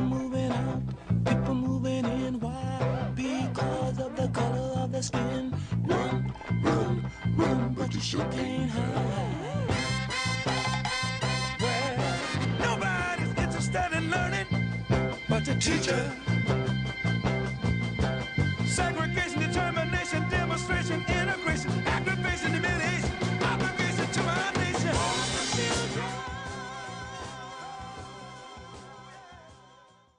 People moving out, people moving in. Why? Because of the color of the skin. Run, run, run, but you sure can't hide. Well, nobody's interested in learning but the teacher. Segregation, determination, demonstration, integration, aggravation, humiliation, obligation to our nation.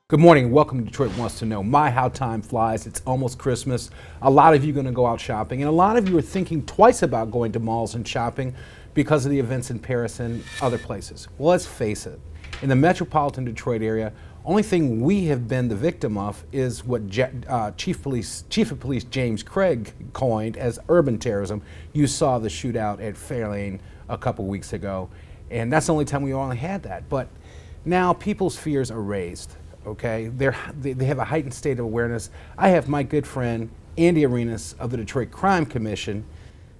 Good morning. Welcome to Detroit Wants to Know. My, how time flies. It's almost Christmas. A lot of you are going to go out shopping, and a lot of you are thinking twice about going to malls and shopping because of the events in Paris and other places. Well, let's face it. In the metropolitan Detroit area, only thing we have been the victim of is what Chief of Police James Craig coined as urban terrorism. You saw the shootout at Fairlane a couple weeks ago, and that's the only time we only had that. But now people's fears are raised. Okay, they have a heightened state of awareness. I have my good friend Andy Arenas of the Detroit Crime Commission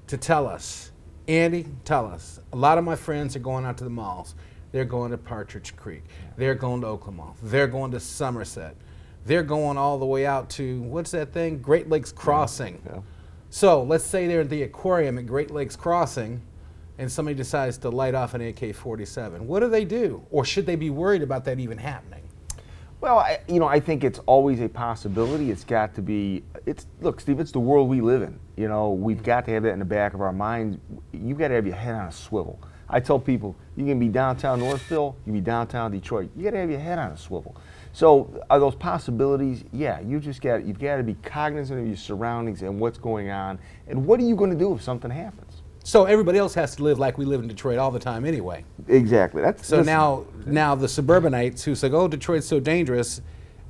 to tell us. Andy, tell us. A lot of my friends are going out to the malls. They're going to Partridge Creek. They're going to Oklahoma. They're going to Somerset. They're going all the way out to, what's that thing? Great Lakes Crossing. Yeah. So let's say they're at the aquarium at Great Lakes Crossing and somebody decides to light off an AK-47. What do they do? Or should they be worried about that even happening? Well, I think it's always a possibility. It's got to be, look, Steve, it's the world we live in. You know, we've got to have that in the back of our minds. You've got to have your head on a swivel. I tell people, you can be downtown Northville, you can be downtown Detroit. You got to have your head on a swivel. So are those possibilities? Yeah, you've got to be cognizant of your surroundings and what's going on. And what are you going to do if something happens? So everybody else has to live like we live in Detroit all the time anyway. Exactly. Now the suburbanites who say, oh, Detroit's so dangerous,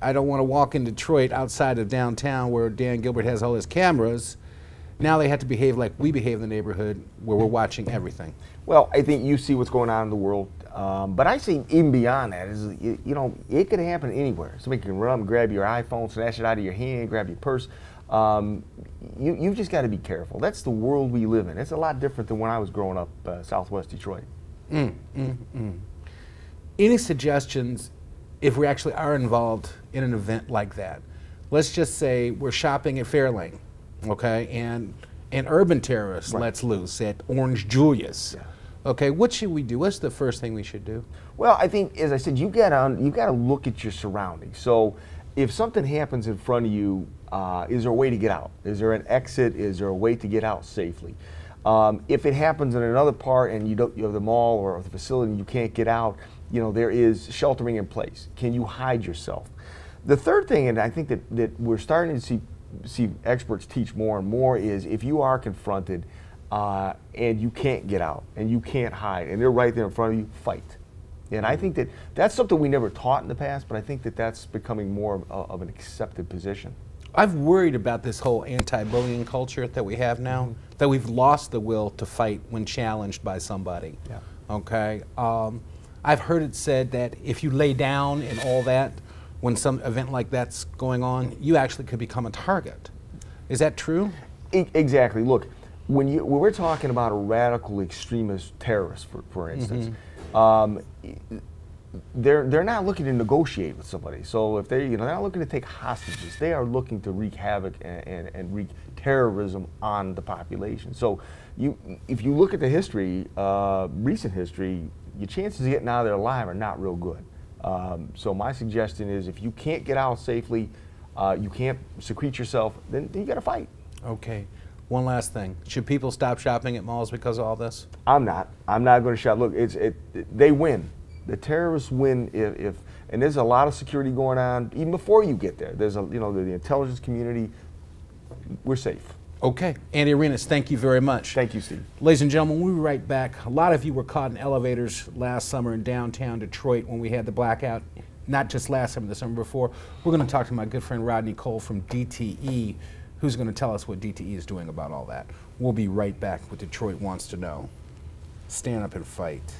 I don't want to walk in Detroit outside of downtown where Dan Gilbert has all his cameras. Now they have to behave like we behave in the neighborhood where we're watching everything. Well, I think you see what's going on in the world. But I see even beyond that is, it could happen anywhere. Somebody can run up and grab your iPhone, snatch it out of your hand, grab your purse. You've just got to be careful. That's the world we live in. It's a lot different than when I was growing up southwest Detroit. Any suggestions if we actually are involved in an event like that? Let's just say we're shopping at Fairlane, okay, and an urban terrorist lets loose at Orange Julius. Yeah. Okay, what should we do? What's the first thing we should do? Well, I think, as I said, you got to look at your surroundings. So if something happens in front of you, is there a way to get out? Is there an exit? Is there a way to get out safely? If it happens in another part and you have the mall or the facility and you can't get out, there is sheltering in place. Can you hide yourself? The third thing, and I think that we're starting to see experts teach more and more, is if you are confronted and you can't get out and you can't hide and they're right there in front of you, fight. And I think that's something we never taught in the past, but I think that's becoming more of an accepted position. I've worried about this whole anti-bullying culture that we have now, that we've lost the will to fight when challenged by somebody. Yeah. Okay. I've heard it said that if you lay down and all that, when some event like that's going on, you actually could become a target. Is that true? Exactly. Look, when we're talking about a radical extremist terrorist, for instance, they're not looking to negotiate with somebody. So if they're not looking to take hostages, they are looking to wreak havoc and wreak terrorism on the population. So if you look at the history, recent history, your chances of getting out of there alive are not real good. So my suggestion is, if you can't get out safely, you can't secrete yourself, then you got to fight. Okay. One last thing. Should people stop shopping at malls because of all this? I'm not going to shop. Look, they win. The terrorists win and there's a lot of security going on even before you get there. There's the intelligence community. We're safe. Okay. Andy Arenas, thank you very much. Thank you, Steve. Ladies and gentlemen, we'll be right back. A lot of you were caught in elevators last summer in downtown Detroit when we had the blackout. Not just last summer, the summer before. We're going to talk to my good friend Rodney Cole from DTE, who's going to tell us what DTE is doing about all that. We'll be right back with Detroit Wants to Know. Stand up and fight.